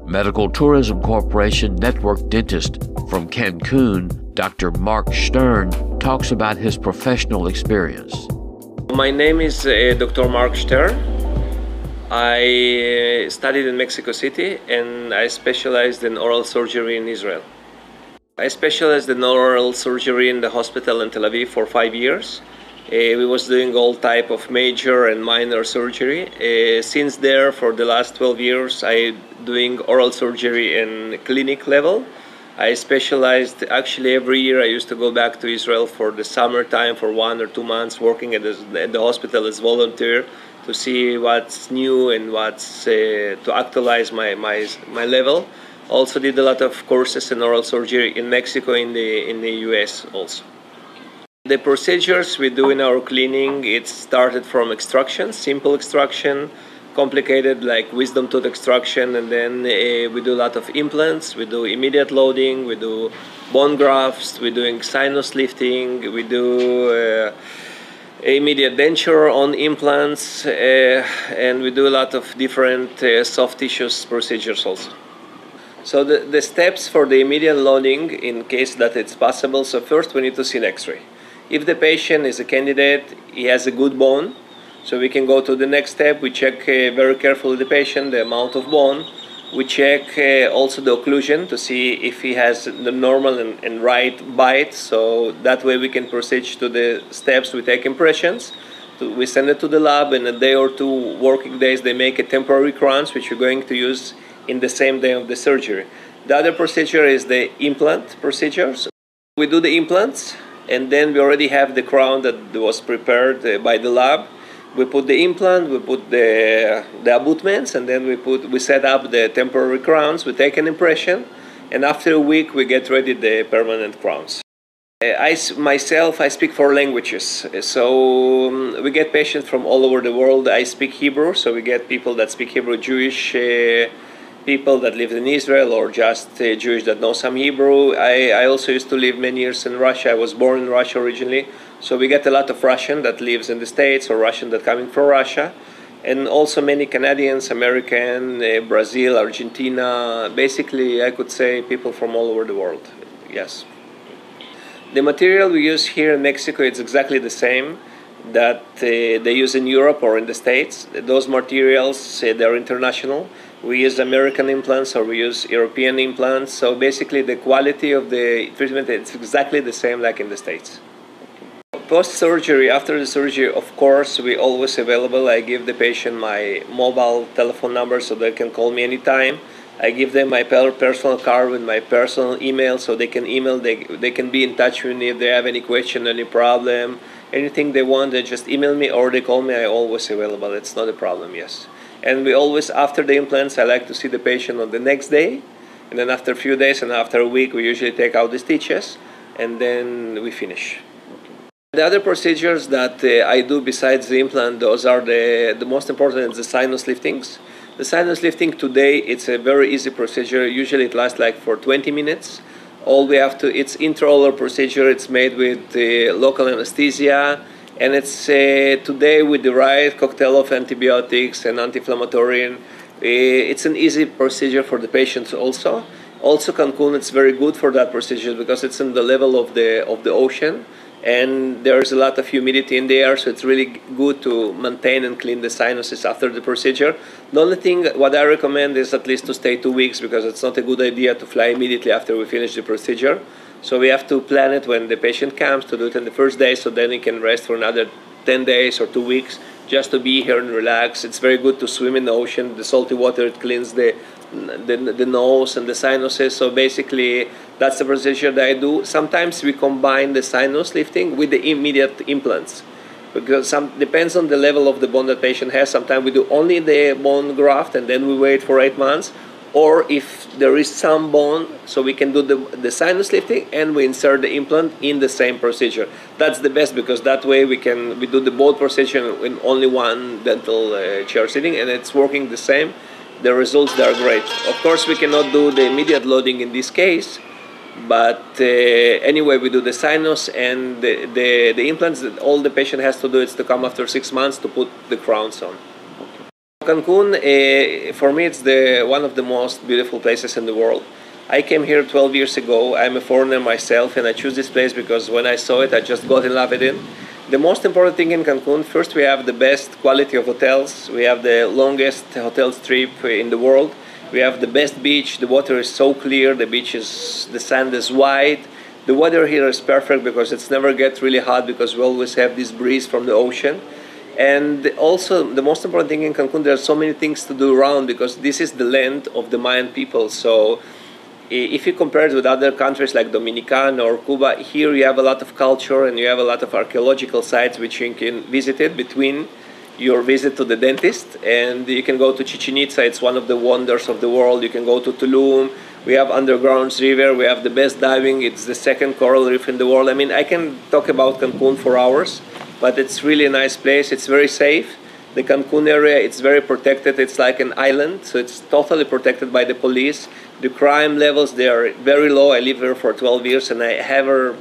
Medical Tourism Corporation network dentist from Cancun, Dr. Mark Shtern, talks about his professional experience. My name is Dr. Mark Shtern. I studied in Mexico City and I specialized in oral surgery in Israel. I specialized in oral surgery in the hospital in Tel Aviv for 5 years. We was doing all type of major and minor surgery. Since there, for the last 12 years, I doing oral surgery in clinic level. I specialized, actually every year I used to go back to Israel for the summertime for 1 or 2 months working at the hospital as volunteer to see what's new and what's to actualize my level. Also did a lot of courses in oral surgery in Mexico, in the US also. The procedures we do in our clinic, it started from extraction, simple extraction, complicated like wisdom tooth extraction, and then we do a lot of implants, we do immediate loading, we do bone grafts, we're doing sinus lifting, we do immediate denture on implants, and we do a lot of different soft tissues procedures also. So the steps for the immediate loading, in case that it's possible, so first we need to see an x-ray. If the patient is a candidate, he has a good bone, so we can go to the next step. We check very carefully the patient, the amount of bone. We check also the occlusion to see if he has the normal and right bite, so that way we can proceed to the steps. We take impressions, we send it to the lab, in a day or 2 working days they make a temporary crowns, which we're going to use in the same day of the surgery. The other procedure is the implant procedures. We do the implants, and then we already have the crown that was prepared by the lab. We put the implant, we put the abutments, and then we set up the temporary crowns. We take an impression, and after a week we get ready the permanent crowns. I speak 4 languages, so we get patients from all over the world. I speak Hebrew, so we get people that speak Hebrew, Jewish people that live in Israel, or just Jewish that know some Hebrew. I also used to live many years in Russia. I was born in Russia originally, so we get a lot of Russian that lives in the States, or Russian that coming from Russia, and also many Canadians, American, Brazil, Argentina. Basically, I could say people from all over the world, yes. The material we use here in Mexico, it's exactly the same that they use in Europe or in the States. Those materials, they're international. We use American implants or we use European implants. So basically the quality of the treatment, it's exactly the same like in the States. Post-surgery, after the surgery, of course, we're always available. I give the patient my mobile telephone number so they can call me anytime. I give them my personal card with my personal email so they can email, they can be in touch with me if they have any question, any problem, anything they want, they just email me or they call me. I'm always available. It's not a problem, yes. And we always, after the implants, I like to see the patient on the next day. And then after a few days and after a week, we usually take out the stitches and then we finish. The other procedures that I do besides the implant, those are the most important is the sinus liftings. The sinus lifting today, it's a very easy procedure. Usually it lasts like for 20 minutes. All we have to, it's intraoral procedure. It's made with local anesthesia. And it's today with the right cocktail of antibiotics and anti-inflammatory. It's an easy procedure for the patients also. Also Cancun, it's very good for that procedure because it's in the level of the ocean. And there's a lot of humidity in the air, so it's really good to maintain and clean the sinuses after the procedure. The only thing, what I recommend is at least to stay 2 weeks because it's not a good idea to fly immediately after we finish the procedure. So we have to plan it when the patient comes to do it in the first day, so then he can rest for another 10 days or 2 weeks just to be here and relax. It's very good to swim in the ocean. The salty water, it cleans the nose and the sinuses. So basically, that's the procedure that I do. Sometimes we combine the sinus lifting with the immediate implants because depends on the level of the bone that patient has. Sometimes we do only the bone graft and then we wait for 8 months. Or if there is some bone, so we can do the sinus lifting and we insert the implant in the same procedure. That's the best because that way we do the both procedure in only one dental chair sitting and it's working the same. The results are great. Of course, we cannot do the immediate loading in this case, but anyway, we do the sinus and the implants. All the patient has to do is to come after 6 months to put the crowns on. Cancun, for me, it's one of the most beautiful places in the world. I came here 12 years ago. I'm a foreigner myself, and I choose this place because when I saw it, I just got in love with it. The most important thing in Cancun, first, we have the best quality of hotels. We have the longest hotel strip in the world. We have the best beach. The water is so clear. The sand is white. The weather here is perfect because it's never get really hot because we always have this breeze from the ocean. And also, the most important thing in Cancun, there are so many things to do around because this is the land of the Mayan people. So if you compare it with other countries like Dominican or Cuba, here you have a lot of culture and you have a lot of archaeological sites which you can visit it between your visit to the dentist. And you can go to Chichen Itza, it's one of the wonders of the world. You can go to Tulum. We have underground river. We have the best diving. It's the second coral reef in the world. I mean, I can talk about Cancun for hours. But it's really a nice place. It's very safe. The Cancun area, it's very protected. It's like an island, so it's totally protected by the police. The crime levels, they are very low. I live here for 12 years and I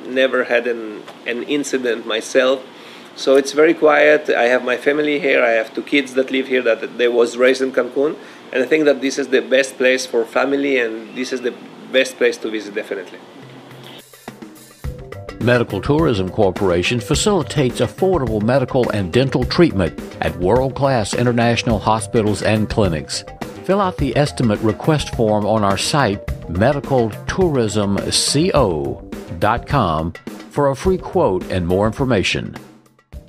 never had an incident myself. So it's very quiet. I have my family here. I have 2 kids that live here that they was raised in Cancun. And I think that this is the best place for family and this is the best place to visit, definitely. Medical Tourism Corporation facilitates affordable medical and dental treatment at world-class international hospitals and clinics. Fill out the estimate request form on our site, medicaltourismco.com, for a free quote and more information.